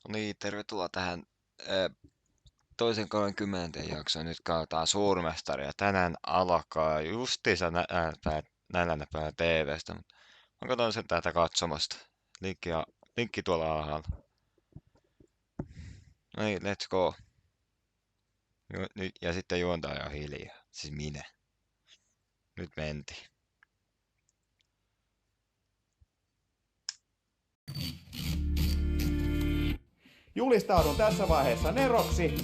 No niin, tervetuloa tähän toisen 30 jaksoon. Nyt katsotaan Suurmestaria. Tänään alkaa justiinsa nälänä päivänä TV:stä. Mutta mä katson sen täältä katsomasta. Linkki tuolla alhaalla. No niin, let's go. Ja sitten juontaja on hiljaa. Siis minä. Nyt mentiin. Julistaudun tässä vaiheessa neroksi.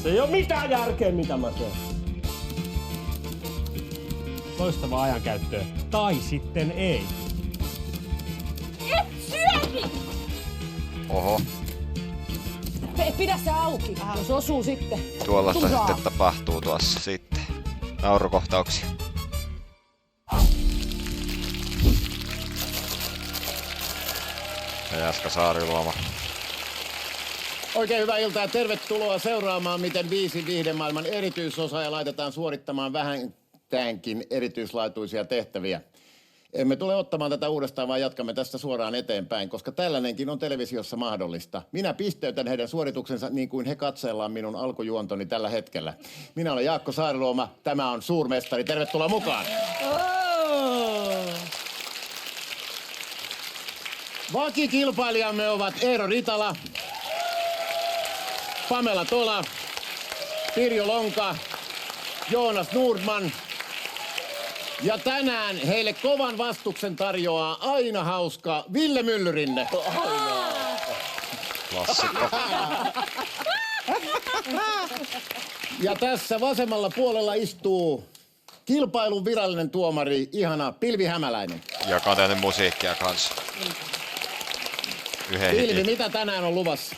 Se ei oo mitään järkeä, mitä mä teen. Loistavaa ajankäyttöä. Tai sitten ei. Et syöki! Oho, Pidä se auki, jos osuu sitten. tuollaista Turaa. sitten tapahtuu tuossa sitten. Naurukohtauksia. Ja Jaska Saariluoma. Oikein hyvää iltaa ja tervetuloa seuraamaan, miten 5 viihdemaailman erityisosaajaa laitetaan suorittamaan vähintäänkin erityislaatuisia tehtäviä. Emme tule ottamaan tätä uudestaan, vaan jatkamme tästä suoraan eteenpäin, koska tällainenkin on televisiossa mahdollista. Minä pisteytän heidän suorituksensa niin kuin he katsellaan minun alkujuontoni tällä hetkellä. Minä olen Jaakko Saariluoma, tämä on Suurmestari, tervetuloa mukaan! Vakikilpailijamme ovat Eero Ritala, Pamela Tola, Pirjo Lonka, Joonas Nordman. Ja tänään heille kovan vastuksen tarjoaa aina hauska Ville Myllyrinne. Klassikko. Ja tässä vasemmalla puolella istuu kilpailun virallinen tuomari, ihana Pilvi Hämäläinen. Jakaa tänne musiikkia kanssa. Yhden Pilvi, hitin. mitä tänään on luvassa?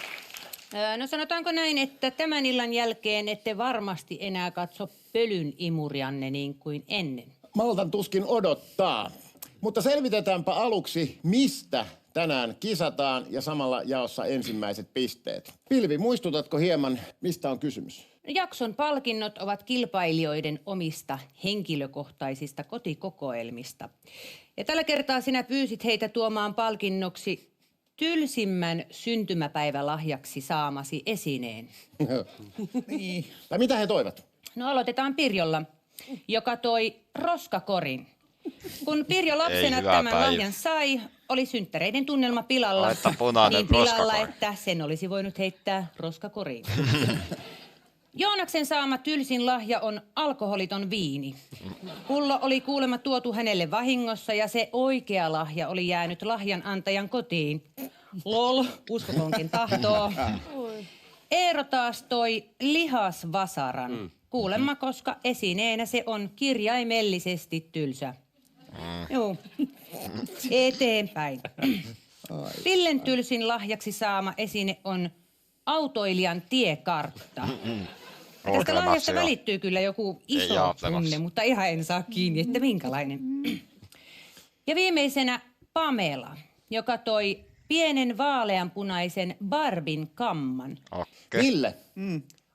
No sanotaanko näin, että tämän illan jälkeen ette varmasti enää katso pölyn imurianne niin kuin ennen. Maltan tuskin odottaa. Mutta selvitetäänpä aluksi, mistä tänään kisataan ja samalla jaossa ensimmäiset pisteet. Pilvi, muistutatko hieman, mistä on kysymys? Jakson palkinnot ovat kilpailijoiden omista henkilökohtaisista kotikokoelmista. Ja tällä kertaa sinä pyysit heitä tuomaan palkinnoksi tylsimmän syntymäpäivälahjaksi saamasi esineen. Niin. Tai mitä he toivat? No aloitetaan Pirjolla, joka toi roskakorin. Kun Pirjo lapsena Ei, hyvä tämän päivä. lahjan sai, oli synttäreiden tunnelma pilalla. Laita punainen niin pilalla, roskakori. että sen olisi voinut heittää roskakoriin. Joonaksen saama tylsin lahja on alkoholiton viini. Pullo oli kuulemma tuotu hänelle vahingossa ja se oikea lahja oli jäänyt lahjan antajan kotiin. Lol, uskotonkin tahtoo. Eero taas toi lihasvasaran. Kuulemma, koska esineenä se on kirjaimellisesti tylsä. Joo. Eteenpäin. Villen tylsin lahjaksi saama esine on autoilijan tiekartta. Ja tästä lahjasta välittyy kyllä joku iso jaaplemassa. tunne, mutta ihan en saa kiinni, että minkälainen. Ja viimeisenä Pamela, joka toi pienen vaaleanpunaisen Barbin kamman. Okei. Ville,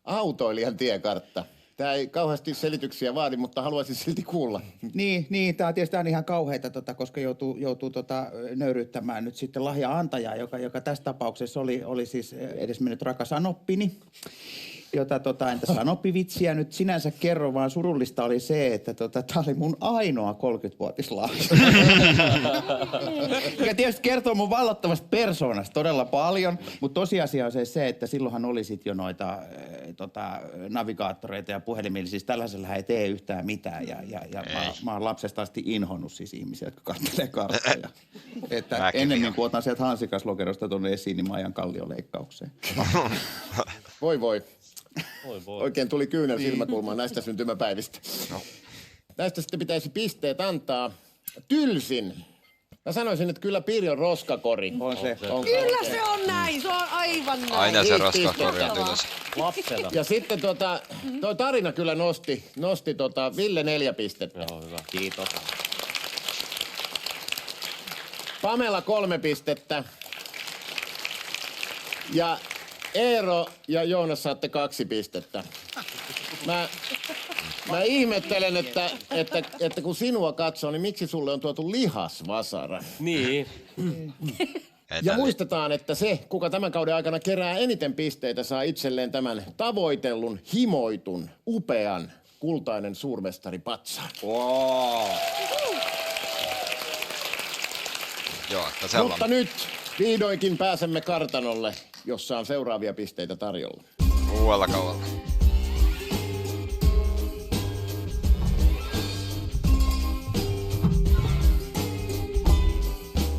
autoilijan tiekartta. Tämä ei kauheasti selityksiä vaadi, mutta haluaisin silti kuulla. Niin, tää on tietysti aina ihan kauheita, koska joutuu nöyryyttämään nyt sitten lahja-antajaa, joka tässä tapauksessa oli siis edesmennyt rakas anoppini, jota entä sanoppivitsiä nyt sinänsä kerro, vaan surullista oli se, että tää oli mun ainoa 30-vuotislahja. Ja tietysti kertoo mun vallottavasta persoonasta todella paljon, mutta tosiasia on se, että silloinhan oli sit jo noita navigaattoreita ja puhelimia, siis tällaisellahan ei tee yhtään mitään. Ja mä oon lapsesta asti inhonnut siis ihmisiä, jotka kattelee karttoja. Että Mäkin ennemmin vielä. kuin otan sieltä hansikaslokerosta tuonne esiin, niin mä ajan kallioleikkaukseen. Voi. Voi. Oikein tuli kyynel silmäkulmaan näistä syntymäpäivistä. No. Näistä sitten pitäisi pisteet antaa. Tylsin. Mä sanoisin, että kyllä Pirjon roskakori. On se. Kyllä se on näin, se on aivan näin. Aina se 5 roskakori on pistettä. ylös. Lapsena. Ja sitten toi tarina kyllä nosti Ville 4 pistettä. Joo, hyvä. Kiitos. Pamela 3 pistettä. Ja Eero ja Joonas saatte 2 pistettä. Mä ihmettelen, että kun sinua katsoo, niin miksi sulle on tuotu lihasvasara? Niin. Ja muistetaan, että se, kuka tämän kauden aikana kerää eniten pisteitä, saa itselleen tämän tavoitellun, himoitun, upean, kultainen suurmestaripatsaan. Wow. Joo, että sellainen. Mutta nyt vihdoinkin pääsemme kartanolle, jossa on seuraavia pisteitä tarjolla. Uudella kaudella.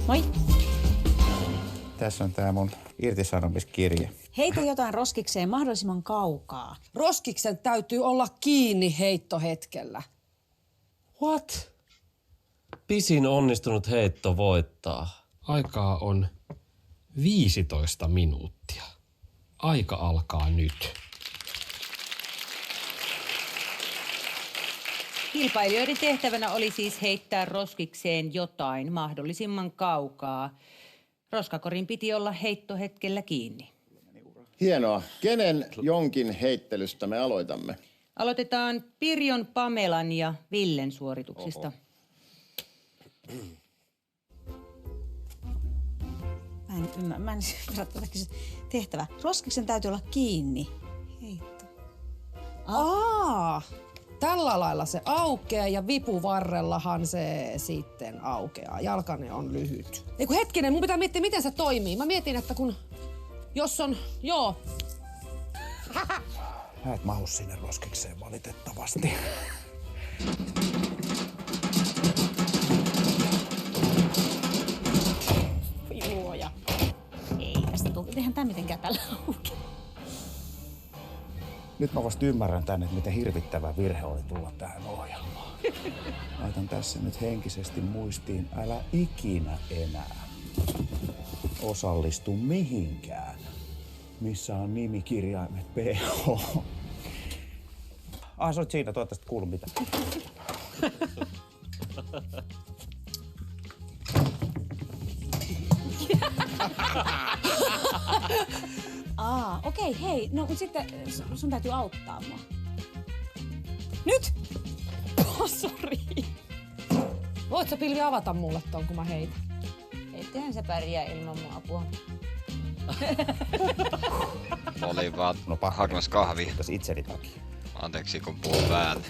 Moi. Tässä on tää mun irtisanomiskirje. Heitä jotain roskikseen mahdollisimman kaukaa. Roskiksen täytyy olla kiinni heittohetkellä. What? Pisin onnistunut heitto voittaa. Aikaa on 15 minuuttia. Aika alkaa nyt. Kilpailijoiden tehtävänä oli siis heittää roskikseen jotain mahdollisimman kaukaa. Roskakorin piti olla heittohetkellä kiinni. Hienoa. Kenen jonkin heittelystä me aloitamme? Aloitetaan Pirjon, Pamelan ja Villen suorituksista. Mä en ymmärrä tätä tehtävää. Roskiksen täytyy olla kiinni. Heitto. Tällä lailla se aukeaa ja vipuvarrellahan se sitten aukeaa. Jalkane on lyhyt. Eiku hetkinen, mun pitää miettiä, miten se toimii. Mä mietin, että jos on, Mä et mahu sinne roskikseen valitettavasti. Voi luoja. Ei tästä tule. Eihän tää mitenkään tällä auki. Nyt mä vasta ymmärrän tänne, että miten hirvittävä virhe oli tulla tähän ohjelmaan. Laitan tässä nyt henkisesti muistiin, älä ikinä enää osallistu mihinkään, missä on nimikirjaimet PH. Sä oot siinä, toivottavasti kuulu mitään. Okei, hei. No, mut sitten sun täytyy auttaa mua. Nyt! Sori. voit sä Pilvi avata mulle ton, kun mä heitän? Ettehän sä pärjää ilman mun apua. Olin vaan hakemassa kahvia. Tässä itseni takia. Anteeksi, kun puhun päälle.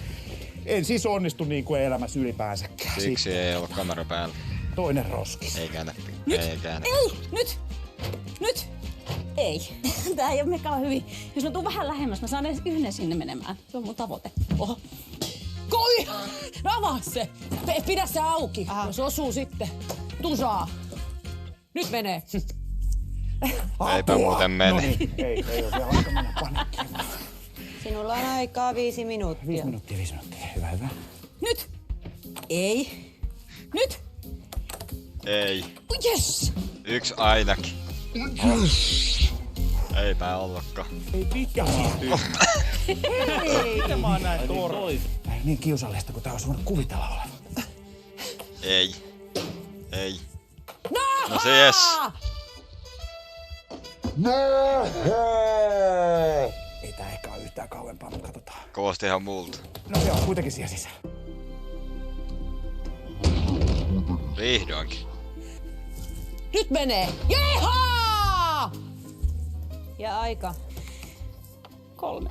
En siis onnistu niin kuin elämässä ylipäänsäkään. Siksi ei ollut kamera päällä. Toinen roski. Ei käännä. Nyt! Ei käännä. Ei! Nyt! Ei. Tää ei ole mekään hyvin. Jos mä tuun vähän lähemmäs, mä saan edes yhden sinne menemään. Se on mun tavoite. Oho. Koi! No avaa se! Pidä se auki, jos osuu sitten. Tusaa. Nyt menee. Eipä muuten mene. No niin, ei ole vielä aika mennä paniikkiin. Sinulla on aikaa 5 minuuttia. 5 minuuttia. Hyvä. Nyt! Ei. Nyt! Ei. Yes! Yksi ainakin. Eipä ollutkaan. Ei mitään. Mitä mä oon näin torro? Ei niin kiusallista, kun tää olisi voinut kuvitella olevan. Ei. No se jes. Ei tää ehkä ole yhtään kauempaa, mutta katsotaan. Koosti ihan multa. No se on kuitenkin siellä sisällä. Vihdoinkin. Nyt menee. Jehaa! Ja aika. 3.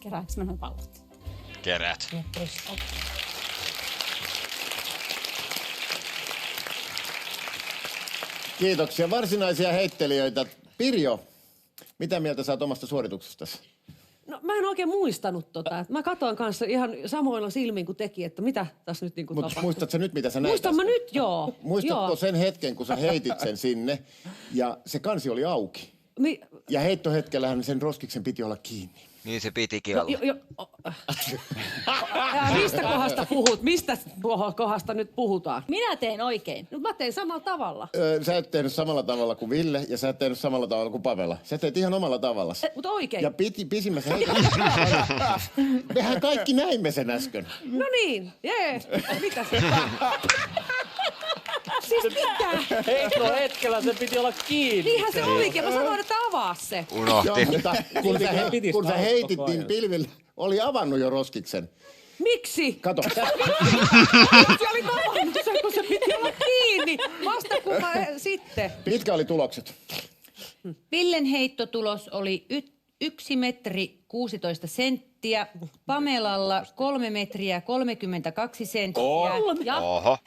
Kerääks mä noin pallot? Kerät. Kiitoksia. Varsinaisia heittelijöitä. Pirjo, mitä mieltä sä oot omasta suorituksestasi? No mä en oikein muistanut tota. Mä katoin kanssa ihan samoilla silmin kuin teki, että mitä tässä nyt niinku Mutta tapahtuu. muistatko nyt, mitä sä näit? Muistan mä nyt, joo. Muistatko Joo. sen hetken, kun sä heitit sen sinne ja se kansi oli auki? Ja heittohetkellähän sen roskiksen piti olla kiinni. Niin se pitikin olla. Mistä kohdasta puhut? Mistä kohdasta nyt puhutaan? Minä teen oikein. No mä teen samalla tavalla. Sä et tehnyt samalla tavalla kuin Ville ja sä et tehnyt samalla tavalla kuin Pavela. Sä teet ihan omalla tavalla. Mutta oikein. Ja pisimmässä heitossa. Mehän kaikki näimme sen äsken. No niin, jee. Mitä se? Siis mitä? Heittohetkellä se piti olla kiinni. Niinhän se olikin. Mä sanoin, että avaa se. Joo, Unohti. mutta kun sä heitit, niin Pilville oli avannut jo roskiksen. Miksi? Kato. Se oli tavannut sen, kun se piti olla kiinni. Vasta kun mä sitten. Mitkä oli tulokset? Villen heittotulos oli 1 metri 16 senttiä, Pamelalla 3 metriä 32 senttiä ja Oho.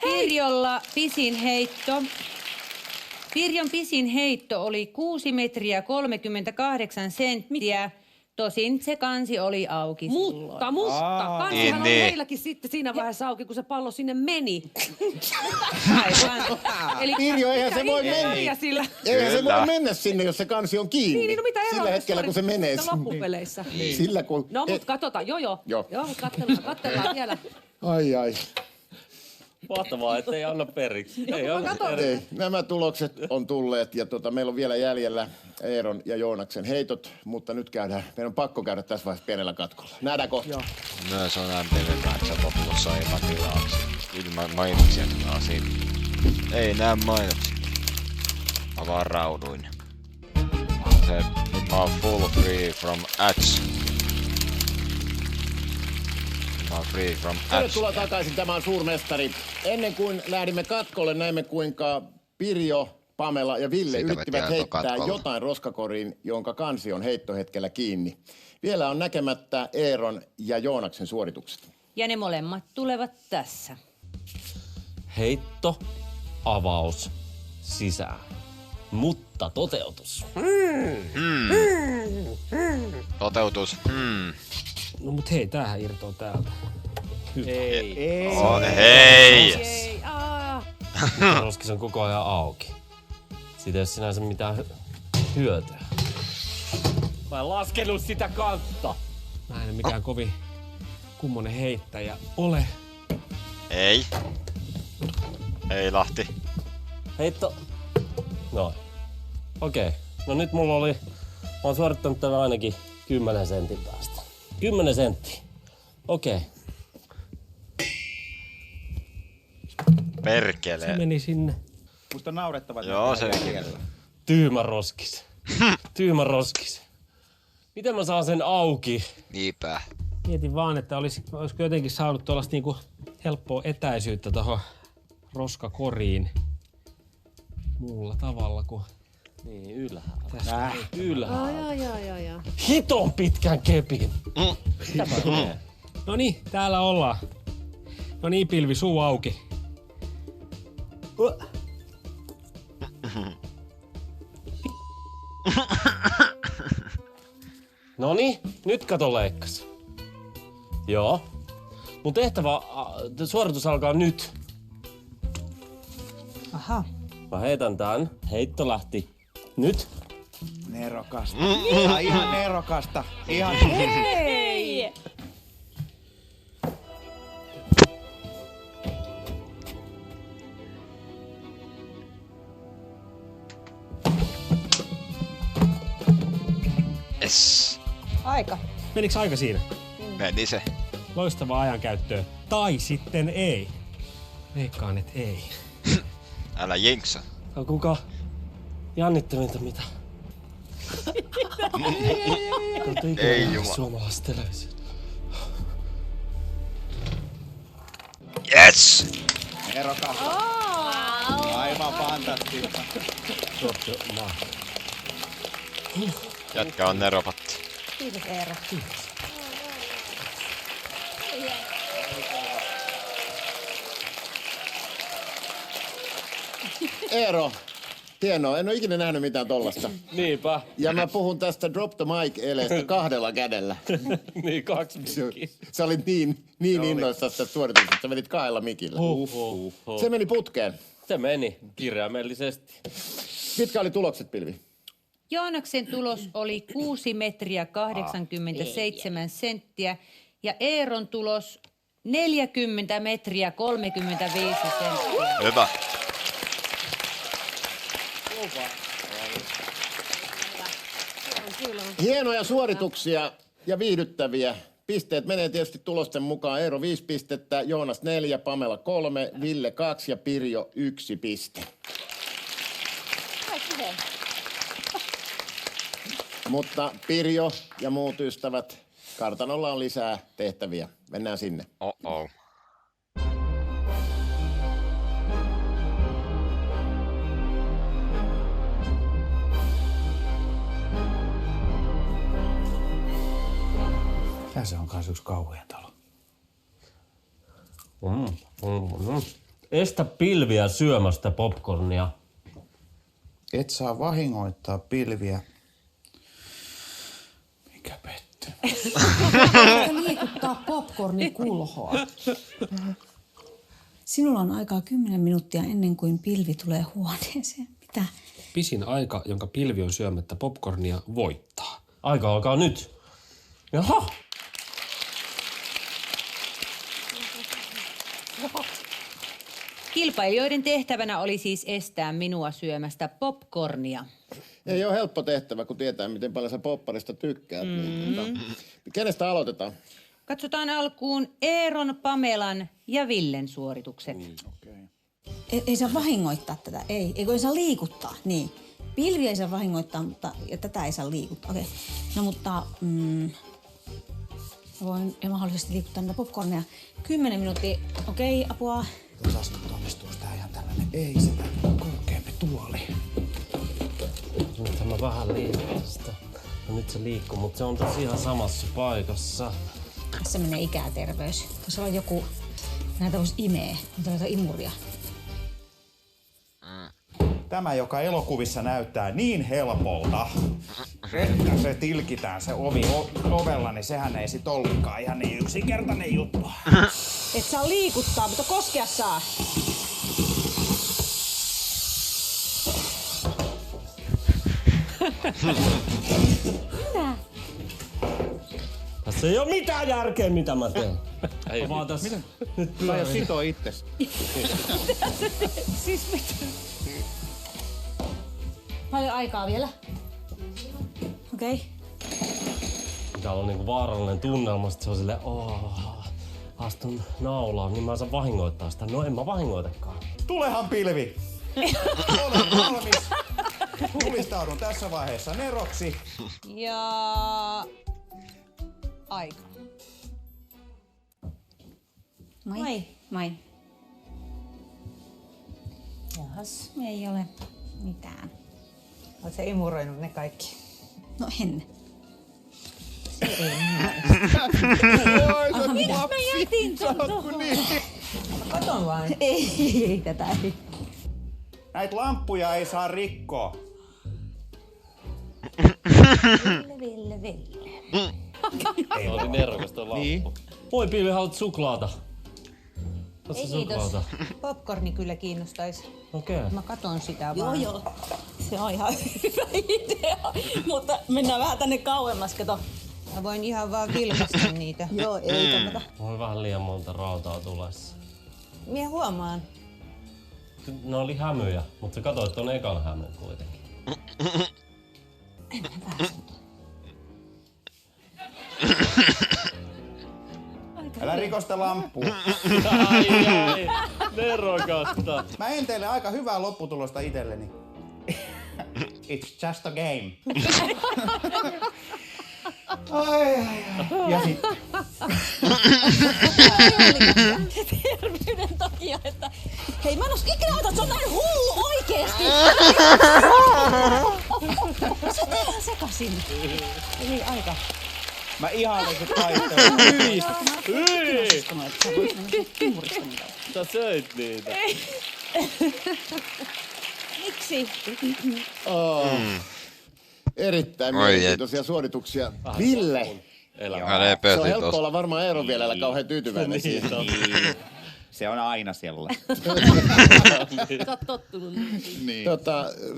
Pirjon pisin heitto oli 6 metriä 38 senttiä. Tosin se kansi oli auki silloin. Mutta kansihan oli Niin. heilläkin sitten siinä vaiheessa auki, kun se pallo sinne meni. Aivan. Eli Pirjo, eihän se voi mennä. Sillä. Eihän se Kyllä. voi mennä sinne, jos se kansi on kiinni. Niin, no mitä eroa Sillä tässä hetkellä, kun se oli menee sitten loppupeleissä. Sillä kun... No, mutta katsotaan. Joo, mutta katsellaan vielä. Ai. Mahtavaa, ettei anna periksi. Ei anna Katsotaan. Ei, nämä tulokset on tulleet ja meillä on vielä jäljellä Eeron ja Joonaksen heitot, mutta nyt meidän on pakko käydä tässä vaiheessa pienellä katkolla. Nähdään kohta. Myös on MTV-pääksä lopussa epätilaaksi. Ilman mainoksia asiin. Ei näe mainoksia. Mä vaan rauduin. Se, mä oon full free from ads. Mä oon free from ads. Tervetuloa takaisin, tämä on Suurmestari. Ennen kuin lähdimme katkolle, näimme kuinka Pirjo, Pamela ja Ville Siitä yrittivät veti heittää katkolla. jotain roskakoriin, jonka kansi on heittohetkellä kiinni. Vielä on näkemättä Eeron ja Joonaksen suoritukset. Ja ne molemmat tulevat tässä. Heitto, avaus, sisään. Mutta toteutus. Toteutus. No mut hei, tämähän irtoaa täältä. Ei. Oh, hei! Ei, Roskis on koko ajan auki. Siitä ei ole sinänsä mitään hyötyä. Mä en laskenut sitä kantta. Mä en mikään kovin kummonen heittäjä ole. Ei. Ei Lahti. Heitto. Noin. Okei. No nyt mulla oli... Mä oon suorittanut tämän ainakin 10 sentin päästä. 10 senttiä. Okei. Perkele. Se meni sinne. Musta naurettavat. Joo, se Tyhmä roskis. Tyhmä roskis. Miten mä saan sen auki? Niinpä. Mietin vaan, että olisiko jotenkin saanut tuollaista niinku helppoa etäisyyttä tohon roskakoriin muulla tavalla kuin Niin, ylhäällä. tässä. Ylhäällä. Jaa. Hiton pitkän kepin. Mitä mä teen? No niin, täällä ollaan. No niin, Pilvi, suu auki. Noni, nyt kato leikkas. Joo. Mun suoritus alkaa nyt. Aha. Mä heitän tän. Heitto lähti nyt. Nerokasta. Ihan nerokasta. Ihan Hei! Es. Aika. Menikö aika siinä? Meni se. Loistavaa ajankäyttöä. Tai sitten ei. Veikkaan, et ei. Älä jinksa. Kuka jännittävintä mitä? Ei jumala. Suomalaisessa televisiossa. Yes! nerokasta. Aivan fantastista. Jätkä on neropatti. Kiitos Eero. Eero, hienoa. En ole ikinä nähnyt mitään tollasta. Niinpä. Ja mä puhun tästä Drop the Mic-eleestä 2 kädellä. Niin, 2 mikkiä. Sä olit niin innoissasi tästä suorituksesta, että sä vedit 2 mikillä. Se meni putkeen. Se meni kirjaimellisesti. Mitkä oli tulokset, Pilvi? Joonaksen tulos oli 6 metriä 87 senttiä ja Eeron tulos 40 metriä 35 senttiä. Hyvä. Hienoja suorituksia ja viihdyttäviä. Pisteet menee tietysti tulosten mukaan. Eero 5 pistettä, Joonas 4, Pamela 3, Ville 2 ja Pirjo 1 piste. Mutta Pirjo ja muut ystävät, kartanolla on lisää tehtäviä. Mennään sinne. Oh. Tää se on kans yksi kauhean talo. Estä pilviä syömästä popcornia. Et saa vahingoittaa pilviä. Mikä pettymys. Liikuttaa popcornikulhoa. Sinulla on aikaa 10 minuuttia ennen kuin pilvi tulee huoneeseen. Mitä? Pisin aika, jonka pilvi on syömättä popcornia, voittaa. Aika alkaa nyt. Jaha. Kilpailijoiden tehtävänä oli siis estää minua syömästä popcornia. Ei ole helppo tehtävä, kun tietää, miten paljon sä popparista tykkäät. Kenestä aloitetaan? Katsotaan alkuun Eeron, Pamelan ja Villen suoritukset. Ei saa vahingoittaa tätä, ei kun ei saa liikuttaa, niin. Pilviä ei saa vahingoittaa, mutta ja tätä ei saa liikuttaa, okei. No mutta voin ja mahdollisesti liikuttaa näitä popcornia. 10 minuuttia, okei, apua. Osasko onnistuuko tää ihan tällainen? Ei sitä korkeampi tuoli. Nyt mä vähän liikuttaa sitä. No nyt se liikkuu, mutta se on tosiaan samassa paikassa. Tässä menee ikäterveys. Tuossa on joku, näitä voisi imee, mutta näitä imuria. Tämä, joka elokuvissa näyttää niin helpolta, että se tilkitään se ovi ovella, niin sehän ei sit ollutkaan ihan niin yksinkertainen juttu. Et saa liikuttaa, mutta koskea saa. Tässä ei oo mitään järkeä, mitä mä teen. Ei vaan tässä nyt Sä jo sitoo itses. Siis mitä? Paljon aikaa vielä. Okei. Täällä on niinku vaarallinen tunnelma, sit se on silleen, astun naulaan, niin mä saan vahingoittaa sitä. No en mä vahingoitakaan. Tulehan pilvi! Olen valmis. Tulistaudun tässä vaiheessa neroksi. Ja aika. Moi. Moi. Jahas, ei ole mitään. Oot sä imuroinut ne kaikki? No en. Mitä mä jätin tuohon? Katon vaan. Ei, tätä ei. Näitä lamppuja ei saa rikkoa. Ville. Ei oli nerokas toi lamppu. Niin. Moi Pilvi, haluat suklaata? Oot Ei sä kiitos. suklaata? Popcorni kyllä kiinnostaisi. Okei. Mä katon sitä vaan. Joo. Se on ihan hyvä idea. Mutta mennään vähän tänne kauemmas, kato. Mä voin ihan vaan vilkaista niitä. Joo, ei kannata. Oli vähän liian monta rautaa tulessa. Mie huomaan. Ne oli hämyjä, mutta sä katsoit ton ekan hämyn kuitenkin. Älä riko sitä lamppua. Ai, nerokasta. Mä enteilen aika hyvää lopputulosta itselleni. It's just a game. Ai. Ja sitten. Terveyden takia, että... Hei, mä en oo ikinä ajatellut, että se on näin hullu oikeesti! Sä oot ihan sekasin. Eli aika. Mä ihailen se taistelu. Hyi! Sä voit mennä kimurista niitä. Sä söit niitä. Miksi? Erittäin Oi, mielenkiintoisia suorituksia. Ville! Mä lepesin Se on helppo tosta. olla varmaan Eeron vielä kauhean tyytyväinen siihen. Se on aina sellainen. Sä oot tottunut. Niin.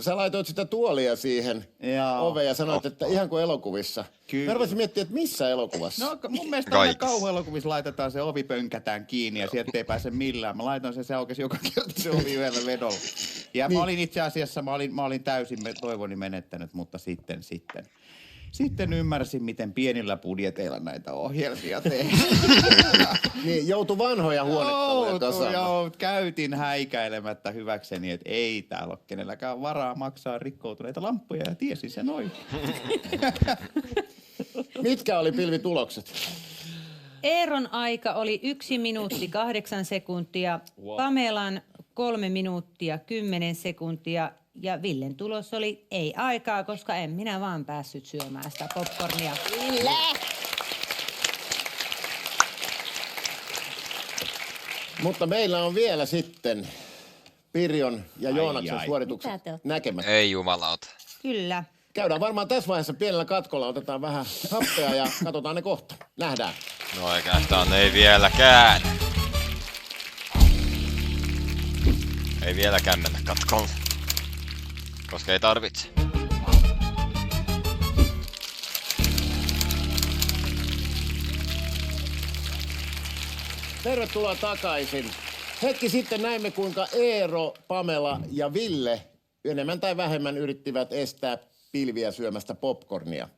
Sä laitoit sitä tuolia siihen Joo. oveen ja sanoit, että ihan kuin elokuvissa. Kyllä. Mä rupesin miettimään, että missä elokuvassa? No mun mielestä aina Kaikissa. kauhuelokuvissa laitetaan se ovi pönkätään kiinni ja sieltä ei pääse millään. Mä laitoin sen, se aukesi joka kerta se ovi yhdellä vedolla. Ja mä olin itse asiassa, mä olin täysin toivoni menettänyt, mutta sitten. sitten ymmärsin, miten pienillä budjeteilla näitä ohjelmia tehdään. Niin, joutui vanhoja huonekaluja kasaamaan. Joo, käytin häikäilemättä hyväkseni, että ei täällä ole kenelläkään varaa maksaa rikkoutuneita lamppuja ja tiesin sen oikein. Mitkä oli pilvitulokset? Eeron aika oli 1 minuutti 8 sekuntia, Pamelan 3 minuuttia 10 sekuntia ja Villen tulos oli ei aikaa, koska en minä vaan päässyt syömään sitä popcornia. Mutta meillä on vielä sitten Pirjon ja Joonaksen suoritukset Mitä te ootte? näkemättä. Ei jumalauta. Kyllä. Käydään varmaan tässä vaiheessa pienellä katkolla, otetaan vähän happea ja katsotaan ne kohta. Nähdään. No oikeastaan ei vieläkään. Ei vieläkään mennä katkolle. Koska ei tarvitse. Tervetuloa takaisin. Hetki sitten näimme, kuinka Eero, Pamela ja Ville enemmän tai vähemmän yrittivät estää pilviä syömästä popcornia.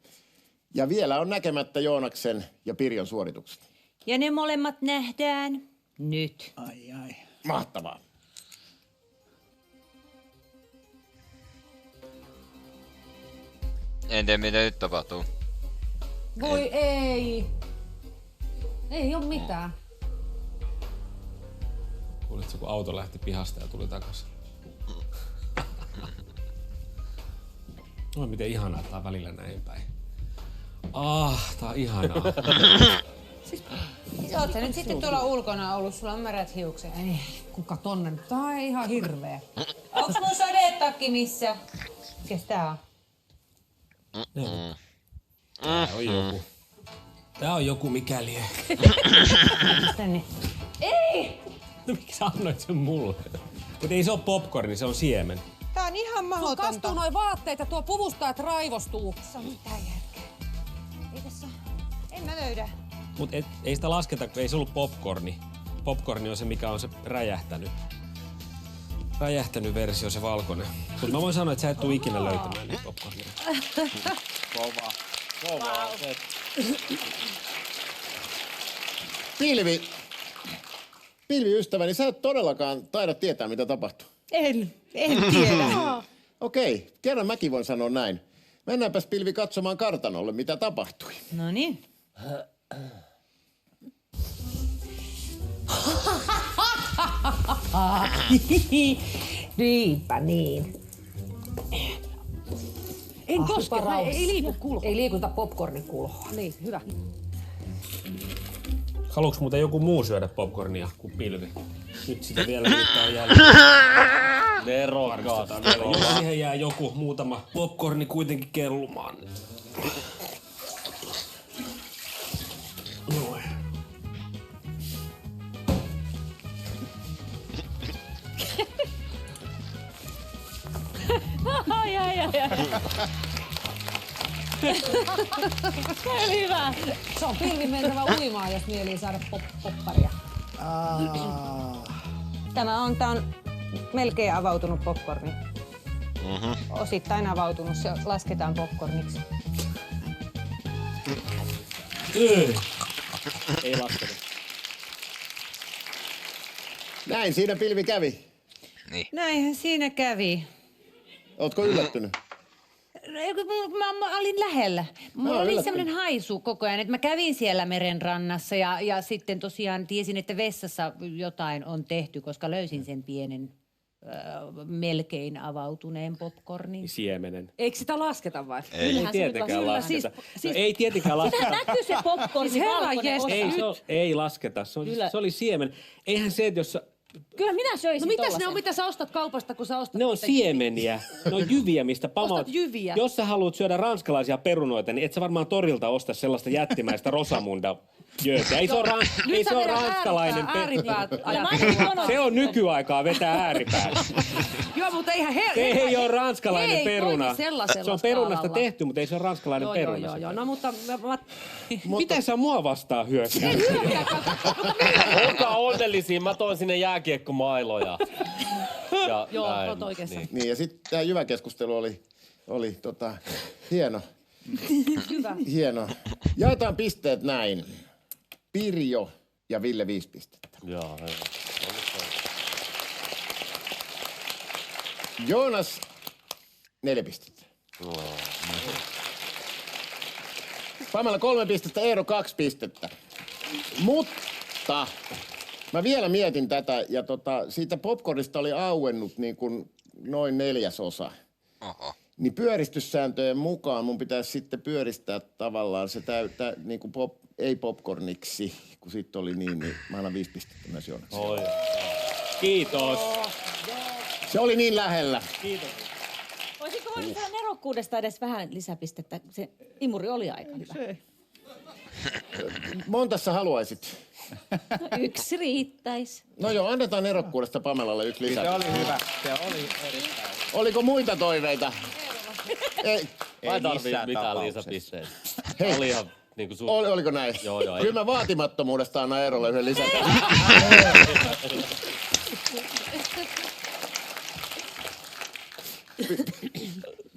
Ja vielä on näkemättä Joonaksen ja Pirjon suoritukset. Ja ne molemmat nähdään nyt. Ai. Mahtavaa. En tiedä mitä nyt tapahtuu. Voi ei. Ei oo mitään. Kuulitko, kun auto lähti pihasta ja tuli takaisin? Oi, miten ihanaa, että tää on välillä näin päin. Tää on ihanaa. Oot sä nyt sitten tuolla ulkona ollut, sulla on märät hiukset. Ei, kuka tonne? Tää on ihan hirveä. Onks mun sadetakki missä? Mikäs tää on? Tää on joku. Tää on joku mikäli. Tänne. No miksi sä annoit sen mulle? Mutta ei se oo popcorni, se on siemen. Tää on ihan Sun mahdotonta. kastuu noi vaatteet ja tuo puvusta, että raivostuu. Se on mitään järkeä. Ei tässä. En mä löydä. Mut ei sitä lasketa, kun ei se ollut popcorni. Popcorni on se, mikä on se räjähtänyt versio, se valkoinen. Mutta mä voin sanoa, että sä et tuu ikinä löytämään niitä popcornia. Kova. Pilvi ystäväni, sä et todellakaan taida tietää, mitä tapahtuu. En tiedä. Okei, kerran mäkin voin sanoa näin. Mennäänpäs Pilvi katsomaan kartanolle, mitä tapahtui. No niin. Niinpä niin. En koske, ei liiku kulho. Ei liikuta popcornin kulhoa. Niin, hyvä. Haluuks muuten joku muu syödä popcornia kuin Pilvi? Nyt sitä vielä riittää jäljellä. Nerokkaasta. Jos siihen jää joku muutama popcorni kuitenkin kellumaan. Noin. Ai. Oli hyvä. Se on Pilvin mentävä uimaan, jos mielii saada popparia. Tää on melkein avautunut popcorni. Osittain avautunut, se lasketaan popcorniksi. Ei lasketa. Näin siinä Pilvi kävi. Näinhän siinä kävi. Ootko yllättynyt? Mä olin lähellä. Mulla oli yllättynyt. semmoinen haisu koko ajan, että mä kävin siellä merenrannassa ja sitten tosiaan tiesin, että vessassa jotain on tehty, koska löysin sen pienen melkein avautuneen popcornin. Siemenen. Eikö sitä lasketa vai? Ei tietenkään lasketa. No, ei tietenkään lasketa. Näkyy se popcorni, Siis herran valkoinen jes- osa. Ei lasketa. Se oli siemen. Eihän se, että jos Kyllä minä söisin No mitäs ne tollasen. on, mitä sä ostat kaupasta, kun sä ostat? ne on niitä siemeniä, ne on jyviä, mistä pamaat. Ostat jyviä. Jos sä haluat syödä ranskalaisia perunoita, niin et sä varmaan torilta osta sellaista jättimäistä Rosamunda jöötä. Ei se ole Nyt ei sä se ole vedät ranskalainen ääripäät Se on nykyaikaa vetää ääripäät. Joo, mutta eihän Se ei ole ranskalainen ei peruna. toimi sellaisella Se on perunasta skaalalla. tehty, mutta ei se ole ranskalainen peruna. Joo. No mutta Miten sä mua vastaan hyökkää? Olkaa onnellisia, mä toin sinne jääkiekkomailoja. Joo, näin, oot oikeassa. niin. Niin, ja sitten tämä jyväkeskustelu oli hieno. Hyvä. Hienoa. Jaetaan pisteet näin. Pirjo ja Ville 5 pistettä. Joo. Joonas 4 pistettä. Pamela 3 pistettä, Eero 2 pistettä. Mutta mä vielä mietin tätä ja siitä popcornista oli auennut niin kuin noin 1/4. Oho. Niin pyöristyssääntöjen mukaan mun pitäisi sitten pyöristää tavallaan se niin kuin ei popcorniksi, kun sitten oli niin mä annan 5 pistettä myös Joonakselle. Oi. Kiitos. Se oli niin lähellä. Voisiko voinut tähän nerokkuudesta edes vähän lisäpistettä? Se imuri oli aika hyvä. Montassa haluaisit? No, 1 riittäisi. No joo, annetaan erokkuudesta Pamelalle 1 lisää. Se oli hyvä. Se oli erittäin. Oliko muita toiveita? Ei. Ei tarvii missään mitään tapauksessa. lisäpisteitä. Hei. Oli ihan niinku sun. Oliko näin? Joo, ei. Kyllä mä vaatimattomuudesta annan Eerolle 1 lisää.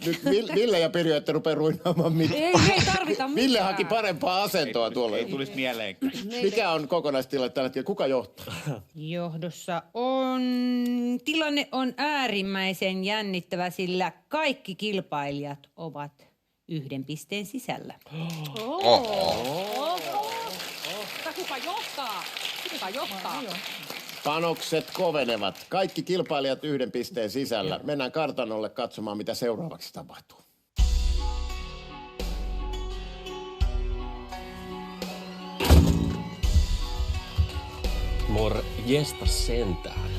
Nyt Ville ja Pirjo ette rupea ruinaamaan mitään. Ei tarvita mitään. Ville haki parempaa asentoa tuolle. Ei tulisi mieleenkään. Mikä on kokonaistilanne tällä hetkellä? Kuka johtaa? Johdossa tilanne on äärimmäisen jännittävä, sillä kaikki kilpailijat ovat 1 pisteen sisällä. Kuka johtaa? Kuka johtaa? Panokset kovenevat. Kaikki kilpailijat 1 pisteen sisällä. Mennään kartanolle katsomaan, mitä seuraavaksi tapahtuu. Morjesta sentään.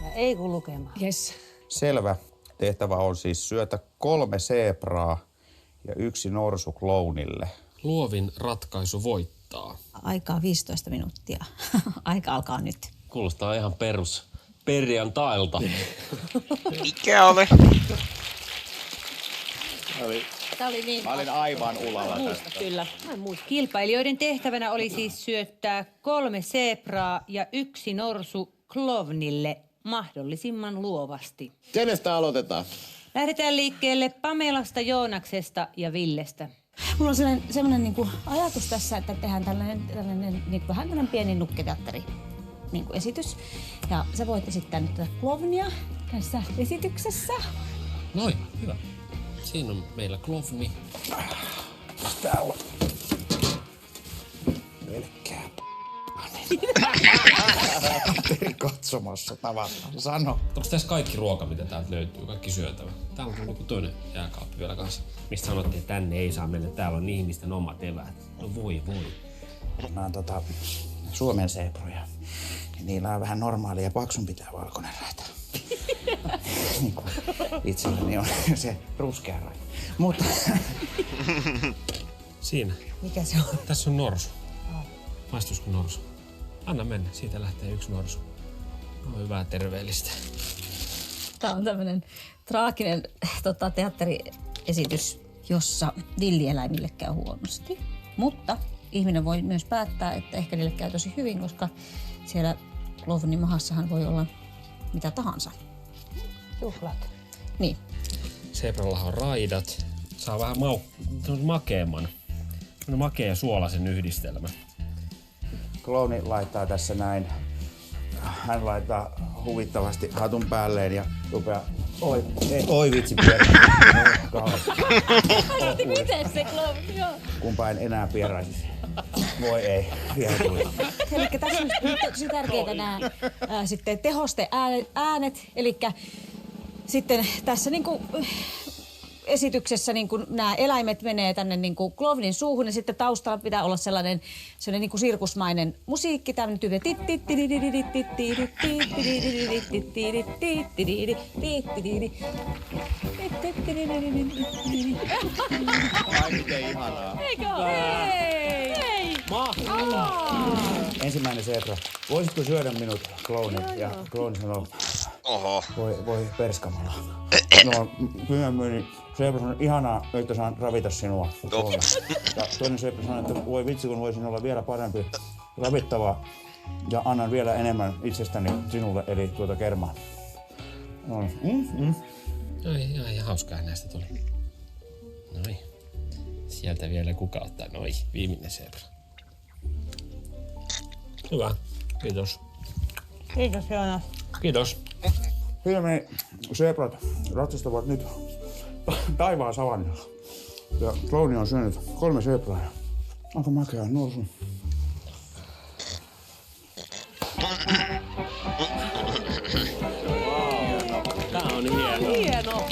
Ja ei kun lukemaan. Yes. Selvä. Tehtävä on siis syötä 3 seepraa ja 1 norsu klounille. Luovin ratkaisu voittaa. Aikaa 15 minuuttia. Aika alkaa nyt. Kuulostaa ihan perjantailta. Mikä oli? Tämä oli niin. Mä olin aivan ulalla tästä. Kyllä. Kilpailijoiden tehtävänä oli siis syöttää 3 seepraa ja 1 norsu klownille mahdollisimman luovasti. Kenestä aloitetaan? Lähdetään liikkeelle Pamelasta, Joonaksesta ja Villestä. Mulla on sellainen niin kuin ajatus tässä, että tehdään tällainen niin kuin vähän tällainen pieni nukketeatteri niin kuin esitys. Ja sä voit esittää nyt tätä klovnia tässä esityksessä. Noin, hyvä. Siinä on meillä klovni. Täällä on pelkkää katsomassa tavallaan. Sano. Onko tässä kaikki ruoka, mitä täältä löytyy? Kaikki syötävä? Täällä on joku toinen jääkaappi vielä kanssa. Mistä sanottiin, että tänne ei saa mennä. Täällä on ihmisten omat eväät. No voi. Nämä on Suomen seeproja. Niillä on vähän normaalia ja paksumpi tää valkoinen raita. Niin kuin itselläni on se ruskea raita. Mutta Siinä. Mikä se on? Tässä on norsu. Maistuisiko norsu? Anna mennä. Siitä lähtee 1 norsu. On hyvää terveellistä. Tämä on tämmöinen traaginen teatteriesitys, jossa villieläimille käy huonosti. Mutta ihminen voi myös päättää, että ehkä niille käy tosi hyvin, koska siellä klovnin mahassahan voi olla mitä tahansa. Juhlat. Niin. Sebrallahan on raidat. Saa vähän makeamman. Makea ja suolaisen yhdistelmä. klouni laittaa tässä näin. Hän laittaa huvittavasti hatun päälleen ja rupeaa... Oi vitsi pieräisi. Miten se klovni? Joo. Kumpa en enää pieräisisi. Voi ei, vielä tuli. Eli tässä on tosi tärkeitä nämä sitten tehosteäänet. Eli sitten tässä niinku esityksessä niinku nämä eläimet menee tänne niinku klovnin suuhun ja sitten taustalla pitää olla sellainen niinku sirkusmainen musiikki. Tämmöinen tyyppi. Ai miten ihanaa. Eikö ole? Hei! Ensimmäinen zebra. Voisitko syödä minut, klouni? Ja klouni sanoo, Oho. voi perskamalla. No, kyllä myyni. Zebra sanoi, ihanaa, että saan ravita sinua. Klooni. Ja toinen zebra sanoi, että voi vitsi, kun voisin olla vielä parempi ravittava. Ja annan vielä enemmän itsestäni sinulle, eli tuota kermaa. No, Ai, hauskaa näistä tuli. Noin. Sieltä vielä kuka ottaa. Noi, viimeinen zebra. Hyvä. Kiitos. Kiitos, Joonas. Kiitos. Siinä meni zebrat ratsastavat nyt taivaan savannilla. Ja klouni on syönyt 3 zebraa. Onko makea norsu? Tää on hieno. Hieno.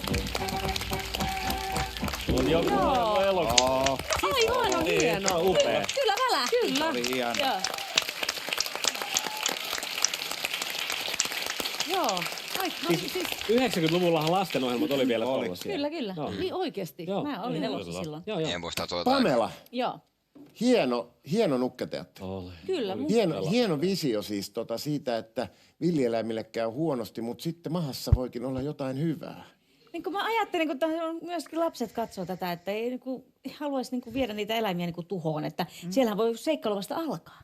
On joku elokuva. Aivan on hieno. Tää on upea. Kyllä välähti. Kyllä. Oli hieno. Joo. Joo. Ai, siis 90-luvullahan lastenohjelmat oli vielä tollasia. Kyllä, kyllä. Joo. niin oikeesti. Joo. Mä olin elossa silloin. Joo, joo. En muista tuota. Pamela, Joo. hieno nukketeatteri. Ole. Kyllä. Hieno visio siis siitä, että villieläimille käy huonosti, mutta sitten mahassa voikin olla jotain hyvää. Niin kun mä ajattelin, kun myöskin lapset katsoo tätä, että ei haluaisi viedä niitä eläimiä tuhoon, että siellähän voi seikkailu vasta alkaa.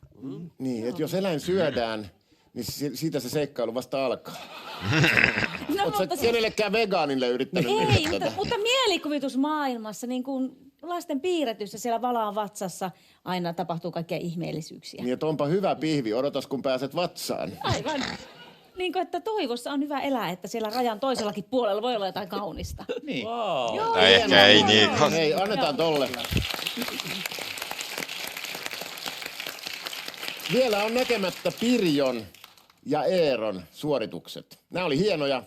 Niin, että jos eläin syödään, niin siitä se seikkailu vasta alkaa. No, Oletko sä kenellekään vegaanille yrittänyt ei, myydä tätä? mutta mielikuvitusmaailmassa, niin kuin lasten piirretyssä siellä valaan vatsassa aina tapahtuu kaikkia ihmeellisyyksiä. Niin, että onpa hyvä pihvi, odotas kun pääset vatsaan. Aivan. Niin kuin, että toivossa on hyvä elää, että siellä rajan toisellakin puolella voi olla jotain kaunista. Niin. Wow. Joo, Tai ehkä ei niin. Hei, annetaan tolle. Vielä on näkemättä Pirjon ja Eeron suoritukset. Nämä oli hienoja.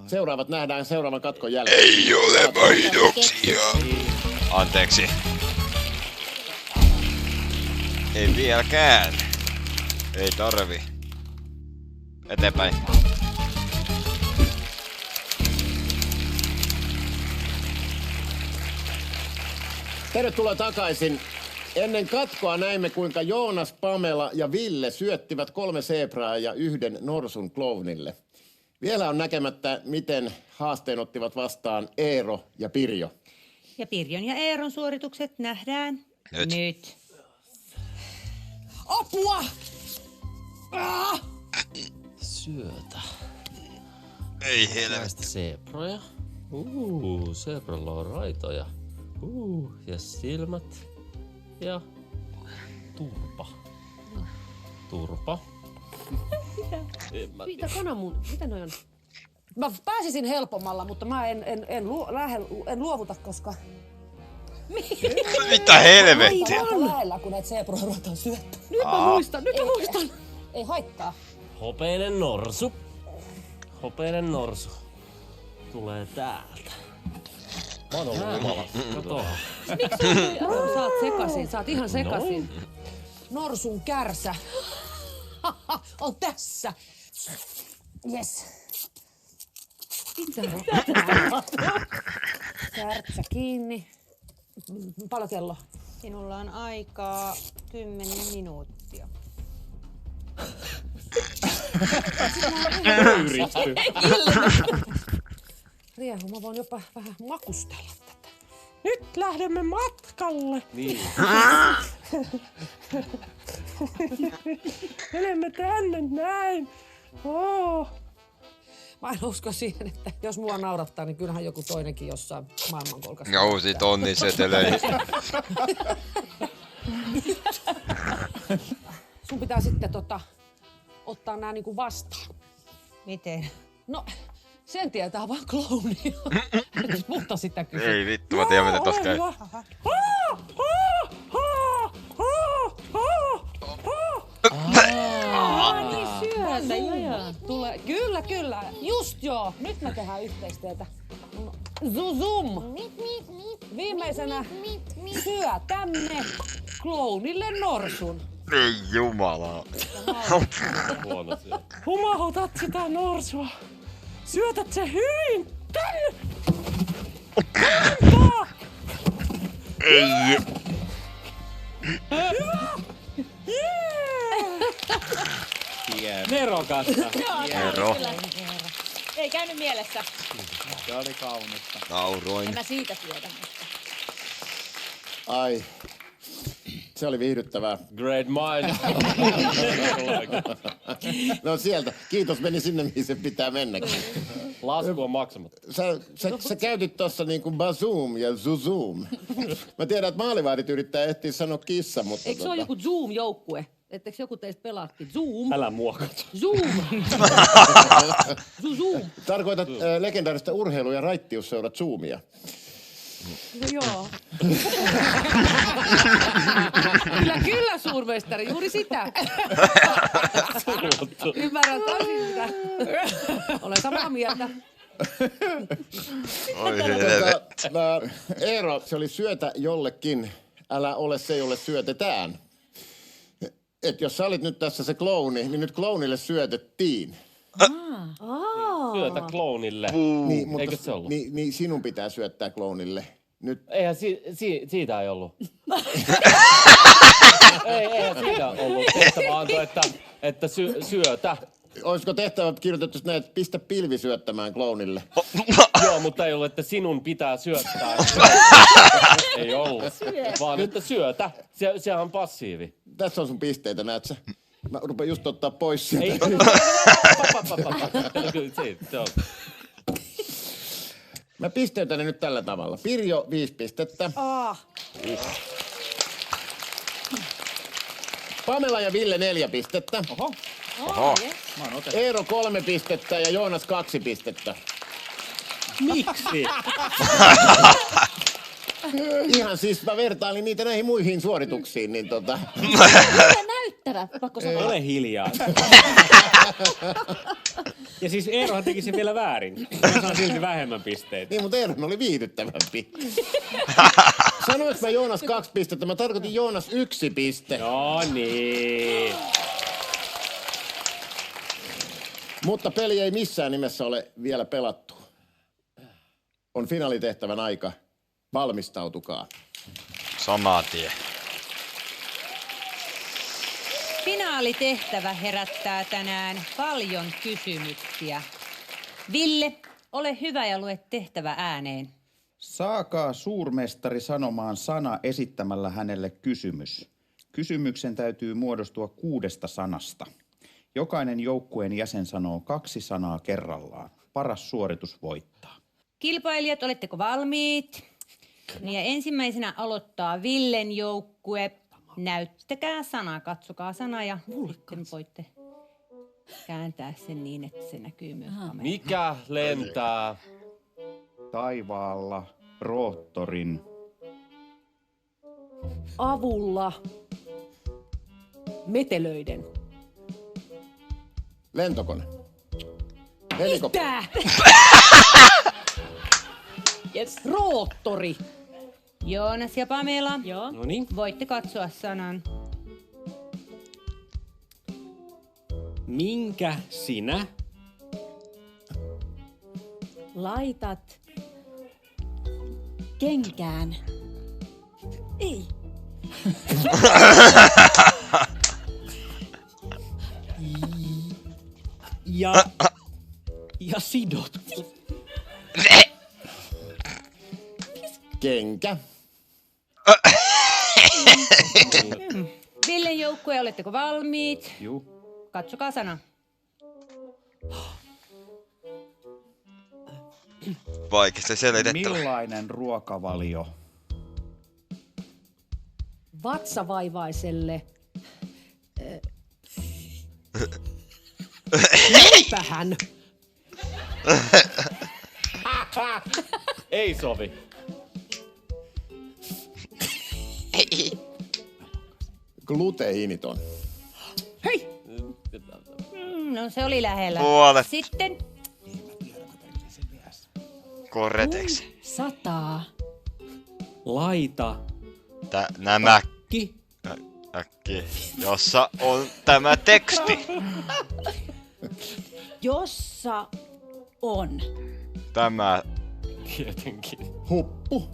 Seuraavat nähdään seuraavan katkon jälkeen. Ei ole mainoksia. Anteeksi. Ei vieläkään. Ei tarvi. Eteenpäin. Tervetuloa takaisin. Ennen katkoa näimme, kuinka Joonas, Pamela ja Ville syöttivät 3 zebraa ja 1 norsun klounille. Vielä on näkemättä, miten haasteen ottivat vastaan Eero ja Pirjo. Ja Pirjon ja Eeron suoritukset nähdään nyt. Apua! Syötä. Ei helvetti. Näistä zeebroja. Zebralla on raitoja. Ja silmät. Ja turpa. Turpa. Mitä kananmun? Mitä noi on? Mä pääsisin helpommalla, mutta mä en luovuta, koska... Mitä helvettiä? Aika lähellä, kun näitä zeebroja ruvetaan syöttämään. Nyt mä muistan. Ei haittaa. Hopeinen norsu. Hopeinen norsu. Tulee täältä. Mä oon ollut humalassa. Kato. Sä oot sekasin, sä oot ihan sekasin. Norsun kärsä. On tässä. Yes. Kärtsä kiinni. Paljon kello? Sinulla on aikaa 10 minuuttia. Yritty. Riehu, mä voin jopa vähän makustella tätä. Nyt lähdemme matkalle. Niin. Menemme tänne näin. Oh. Mä en usko siihen, että jos mua naurattaa, niin kyllähän joku toinenkin jossain maailmankolkassa. Nousi tonnin seteleistä. Sun pitää sitten ottaa nää niinku vastaan. Miten? No, sen tietää vaan klouni. Mutta sitä kysyy. Ei vittu, mä tiedän mitä tossa käy. Niin syötä, joo. Tulee. Kyllä. Just joo. Nyt me tehdään yhteistyötä. Zuzum. Viimeisenä syötämme klounille norsun. Ei jumala. Huono syötä. Humahutat sitä norsua. Syötät se hyvin tänne. Kantaa. Ei. Nerokasta. Ero. Ei käynyt mielessä. Se oli kaunista. Nauroin. En mä siitä tiedä. Ai, se oli viihdyttävää. Great mind. No sieltä. Kiitos, meni sinne, mihin se pitää mennäkin. Lasku on maksamatta. Sä käytit tossa niinku bazoom ja zuzoom. Mä tiedän, että maalivahdit yrittää ehtiä sanoa kissa, mutta... Eikö se ole joku Zoom-joukkue? Etteikö joku teistä pelaakin? Zoom. Älä muokata. Zoom. Zoom. Tarkoitat legendaarista urheilu- ja raittiusseurat Zoomia. No joo. Kyllä, suurmestari, juuri sitä. Ymmärrän täysin sitä. Olen samaa mieltä. Oi helvetti. Eero, se oli syötä jollekin. Älä ole se, jolle syötetään. Et jos sä olit nyt tässä se klouni, niin nyt klounille syötettiin. Syötä kloonille. Niin, mutta Eikö se ollut? Niin sinun pitää syöttää klounille. Nyt Eihän siitä ei ollut. Eihän siitä ollut. Tehtävä antoi, että syötä. olisiko tehtävä kirjoitettu näin, että pistä pilvi syöttämään klounille? Joo, mutta ei ollut, että sinun pitää syöttää. Ei ollut. Vaan että syötä. Sehän on passiivi. Tässä on sun pisteitä, näet sä? Mä rupean just ottaa pois sitä. Ei. Se on. Mä pisteytän ne nyt tällä tavalla. Pirjo 5 pistettä. Pamela ja Ville 4 pistettä. Oho. Eero 3 pistettä ja Joonas 2 pistettä. Miksi? Ihan siis mä vertailin niitä näihin muihin suorituksiin, niin Mitä näyttävät, pakko sanoa. Ole hiljaa. Ja siis Eerohan teki sen vielä väärin. Mä saan silti vähemmän pisteitä. Niin, mutta Eeron oli viihdyttävämpi. Sanoinko mä Joonas 2 pistettä? Mä tarkoitin Joonas 1 piste. No niin. Mutta peli ei missään nimessä ole vielä pelattu. On finaalitehtävän aika. Valmistautukaa. Sama tie. Finaalitehtävä herättää tänään paljon kysymyksiä. Ville, ole hyvä ja lue tehtävä ääneen. Saakaa suurmestari sanomaan sana esittämällä hänelle kysymys. Kysymyksen täytyy muodostua 6 sanasta. Jokainen joukkueen jäsen sanoo 2 sanaa kerrallaan. Paras suoritus voittaa. Kilpailijat, oletteko valmiit? Niin ja ensimmäisenä aloittaa Villen joukkue. Näyttäkää sana, katsokaa sana ja sitten voitte kääntää sen niin, että se näkyy myös kamerassa. Mikä lentää? Taivaalla roottorin. Avulla. Metelöiden. Lentokone. Helikopteri. Tää! Yes. Roottori. Joonas ja Pamela, Joo. No niin. voitte katsoa sanan. Minkä sinä Laitat kenkään. Ei. ja sidot? Kenkä. Villen joukkue, oletteko valmiit? Juu. Katsokaa sana. Vaikeasti selitettävä. Millainen ruokavalio? Vatsavaivaiselle. Vähän. Ei sovi. Gluteiiniton. Hei! No se oli lähellä. Puolet. Sitten Corretex. Sataa. Laita. Nämä Ki. äkki, jossa on tämä teksti. Jossa on. Tämä. Tietenkin. Huppu.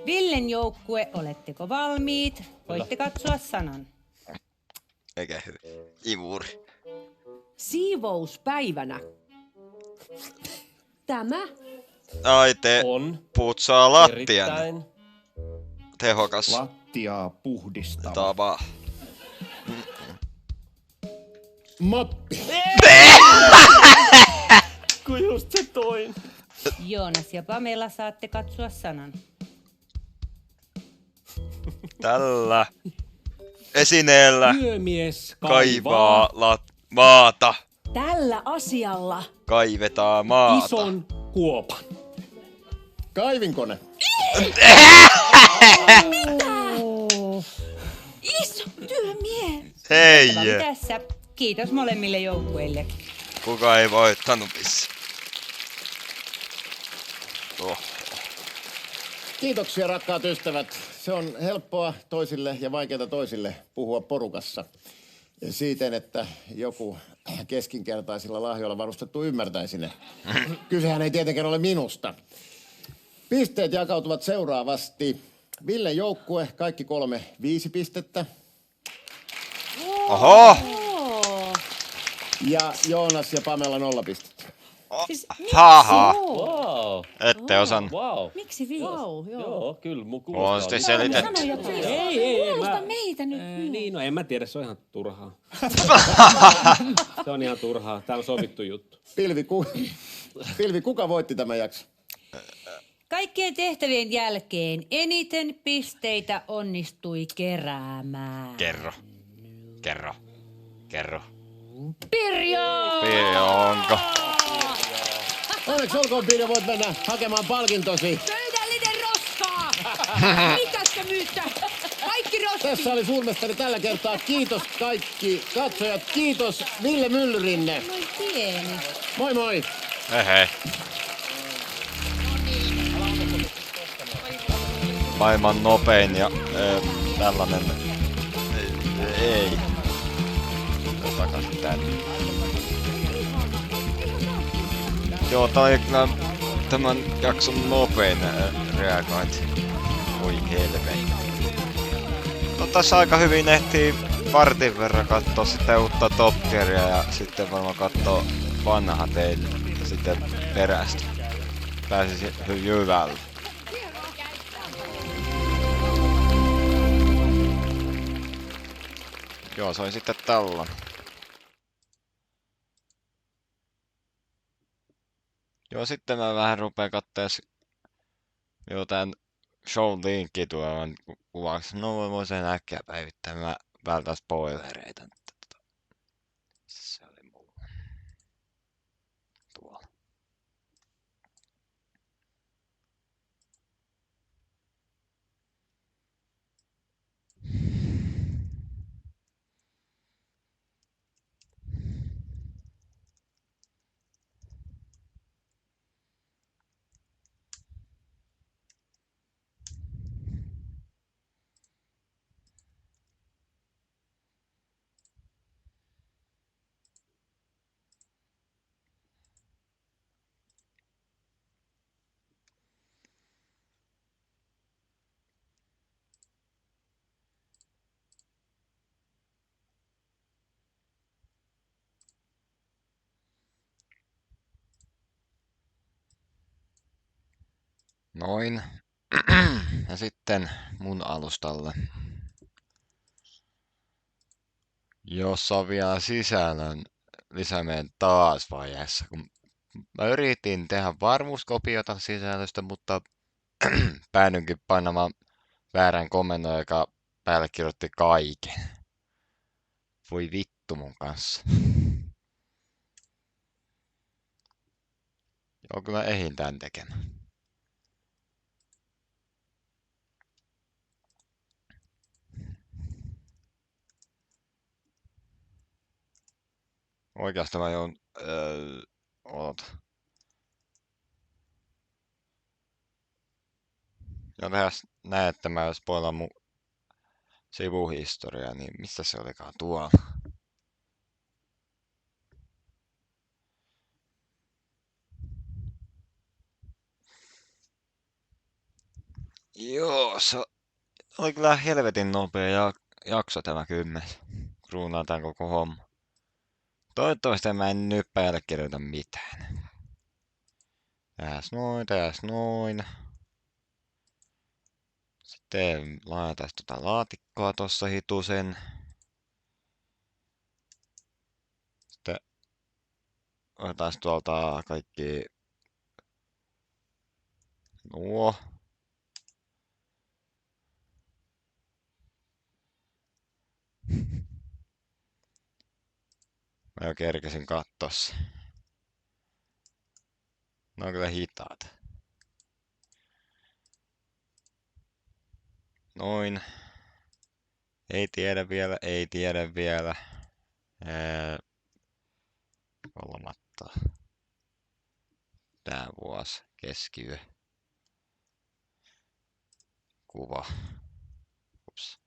Villen joukkue, oletteko valmiit? Voitte katsoa sanan. Eikä hyvin. Imuri. Siivouspäivänä. Tämä. Ai te On. putsaa lattian. Erittäin. Tehokas Lattiaa puhdistava. tapa. Moppi. Kun just se toin. Joonas ja Pamela saatte katsoa sanan. Tällä esineellä Työmies kaivaa maata. Tällä asialla Kaivetaan maata. ison kuopan. Kaivinkone. iso työmies. Hei! Tämä oli tässä. Kiitos molemmille joukkueille. Kuka ei voittanut missä? Oh. Kiitoksia rakkaat ystävät. Se on helppoa toisille ja vaikeaa toisille puhua porukassa. Siten, että joku keskinkertaisilla lahjoilla varustettu ymmärtäisi ne. Kysehän ei tietenkään ole minusta. Pisteet jakautuvat seuraavasti. Ville joukkue, kaikki 3 5 pistettä. Oho! Ja Joonas ja Pamela 0 pistettä. Siis Haha! Wow. Ette osannut. Wow. Miksi viisi? Wow, joo. Joo, kyllä mun On kuulostaa. sitten selitetty. Ei. Puolusta meitä nyt. Niin, no en mä tiedä, se on ihan turhaa. Se on ihan turhaa. Tää on sovittu juttu. Pilvi, kuka voitti tämän jakson? Kaikkien tehtävien jälkeen eniten pisteitä onnistui keräämään. Kerro. Pirjo! Onko? Onneksi olkoon, Pirjo, voit mennä hakemaan palkintosi. Pöydällinen roskaa! Mitäs te myytte? Kaikki roski! Tässä oli suurmestari tällä kertaa. Kiitos kaikki katsojat. Kiitos Ville Myllyrinne. Noin pieni. Moi moi. Hei. Maailman nopein ja tällainen... Ei. Takaisin tänne. Joo, tää oli kyllä tämän jakson nopein reagointi. Oi helvetti. No tässä aika hyvin ehtii vartin verran kattoo sitten uutta Top Gearia ja sitten varmaan kattoo vanha teille ja sitten perästä. Pääsisi hyvällä. Joo, se oli sitten tällainen. Joo, sitten mä vähän rupeen kattees jotain show linkki tulevan kuvaksi. No voi sen äkkiä päivittää. Mä vältän spoilereita. Se oli mulla. Tuolla. Noin. Ja sitten mun alustalle. Jossa on vielä sisällön lisämeen taas vaiheessa. Kun mä yritin tehdä varmuuskopiota sisällöstä, mutta päädyinkin painamaan väärän komennon, joka päälle kirjoitti kaiken. Voi vittu mun kanssa. Joo, kyllä ehdin tän tekemään. Oikeastaan mä joudun... oota. Ja tässä näet, että mä spoilan mun sivuhistoriaa, niin mistä se olikaan tuolla? Joo, se oli kyllä helvetin nopea jakso tämä 10. Kruunaan tän koko homma. Toivottavasti mä en nyt päälle kirjoita mitään. Tässä noin. Sitten laitetaan tota laatikkoa tossa hitusen. otetaan tuolta kaikki nuo. Mä jo kerkesin katsoa se. Ne on kyllä hitaat. Noin. Ei tiedä vielä, ei tiedä vielä. Kolmatta. Tää vuosi, keskiyö. Kuva. Ups.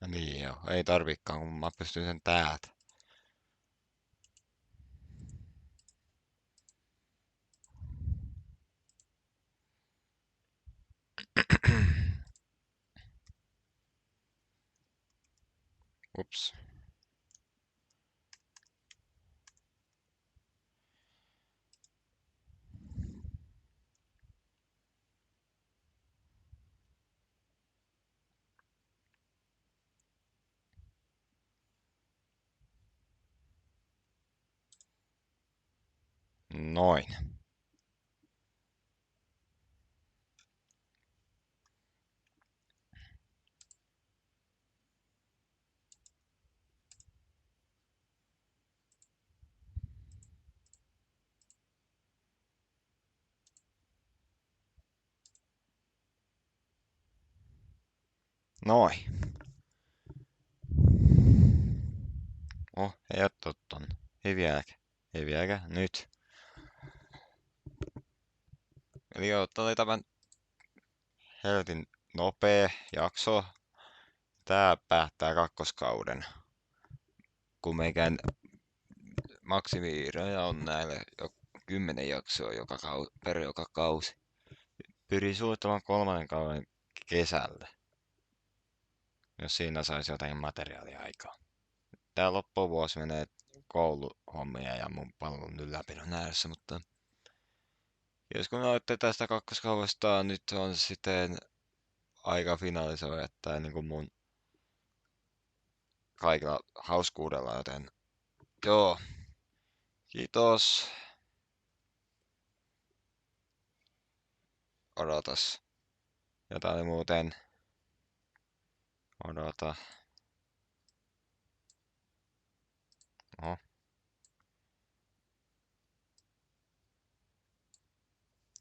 No niin joo, ei tarvikaan, kun mä pystyn sen täältä. Ups. Noin. Noin. Oh, ei oo totton. Ei vieläkään. Ei vieläkään. Nyt. Eli joo, tää oli tämän helvetin nopea jakso. Tää päättää kakkoskauden. Kun meikän maksimiraja on näille jo 10 jaksoa per joka kausi. Pyrin suunnitelman 3. kauden kesälle. Jos siinä saisi jotain materiaalia aikaa. Tää loppuvuosi menee kouluhommia ja mun palvelun ylläpidon ääressä, mutta jos kun olette tästä kakkoskaudesta, nyt on sitten aika finalisoida, että niin kuin mun kaikilla hauskuudella, joten joo, kiitos. Odotas. Jotain muuten. Odota. Oho.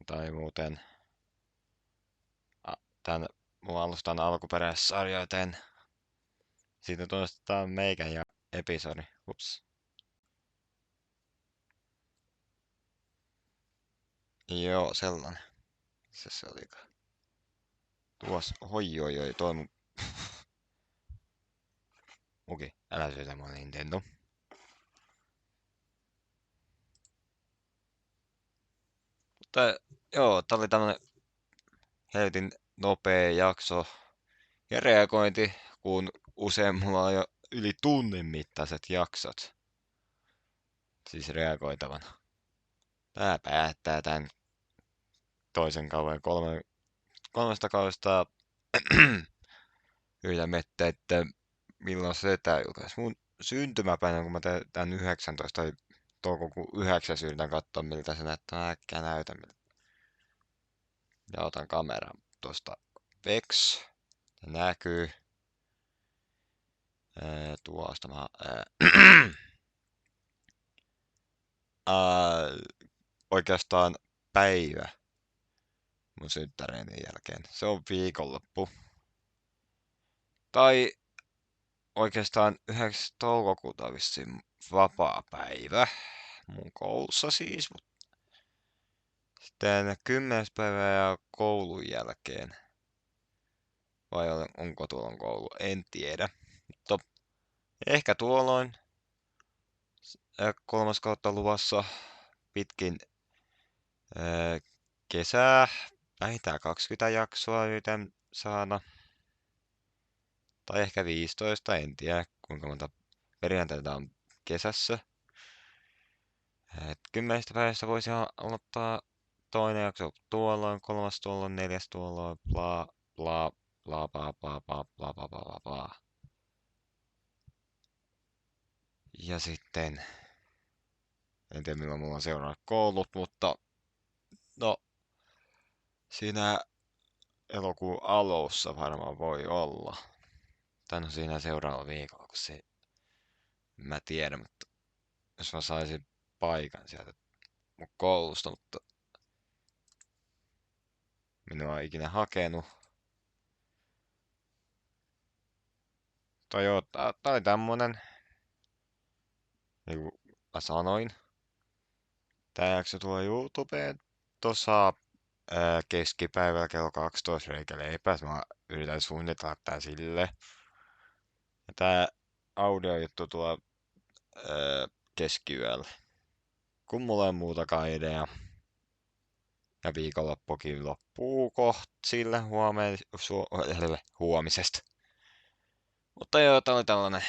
Tai muuten. Tän mun alustan alkuperäissarja, joten siitä tunnistetaan meikän ja episodi. Ups. Joo, sellainen. Se olikaan. Tuossa, oi, toi mun... Okei, älä syytä mua Nintendo. Mutta joo, tää oli tämmönen helvetin nopea jakso ja reagointi, kun usein mulla on jo yli tunnin mittaiset jaksot. Siis reagoitavana. Tää päättää tän toisen kauden kolmesta kaudesta. Yritämme, että milloin se tää julkaisi. Mun syntymäpäivänä, kun mä teen tän 19. toukokuun 9. yritän katsoa miltä se näyttää. Äkkiä näytä miltä. Ja otan kameran tosta Vex. Se näkyy. Tuosta mä... oikeastaan päivä mun synttäreiden jälkeen. Se on viikonloppu. Tai oikeastaan 9. toukokuuta on vissiin vapaa päivä. Mun koulussa siis. Sitten 10. päivä ja koulun jälkeen. Vai onko tuolloin koulu? En tiedä. Mutta ehkä tuolloin 3. kautta luvassa. pitkin kesää. Vähintään 20 jaksoa yritän saada. Tai ehkä 15, en tiedä kuinka monta perjantaita on kesässä. 10 päivästä voisi aloittaa toinen jakso tuolloin, kolmas tuolloin, neljäs tuolloin, bla bla bla bla bla bla bla bla bla bla. Ja sitten, en tiedä milloin mulla on seuraavat koulut, mutta no, siinä elokuun alussa varmaan voi olla. Tai no siinä seuraavalla viikolla, kun se, mä tiedän, mutta jos mä saisin paikan sieltä mun koulusta, mutta minua on ikinä hakenut. Tai joo, tää oli tämmönen, niin kuin mä sanoin. Tää jakso tulee YouTubeen tossa keskipäivällä kello 12 reikä leipäs. Mä yritän suunnitella tää sille. Ja tää audiojuttu tulee keskiyöllä. Kun mulla ei muutakaan idea. Ja viikonloppukin loppuu kohta sille huomisesta. Mutta joo, tää oli tällainen.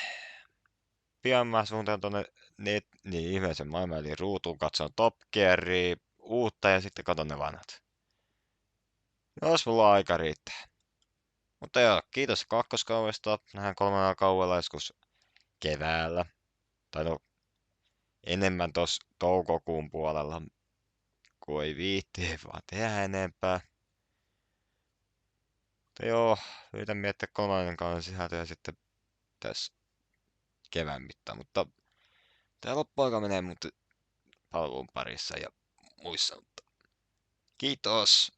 Pian mä suuntaan tonne niin ihmeellisen maailman eli ruutuun katson Top Gearia, uutta ja sitten katon ne vanhat. Jos mulla aika riittää. Mutta joo, kiitos kakkoskaudesta. Nähdään 3 kaudella joskus keväällä. Tai no, enemmän tos toukokuun puolella, kun ei viitti vaan tehdä enempää. Mutta joo, yritän miettiä 3 kauden sisältöä sitten tässä kevään mittaan. Mutta tää loppuaika menee mut palvelun parissa ja muissa. Mutta kiitos!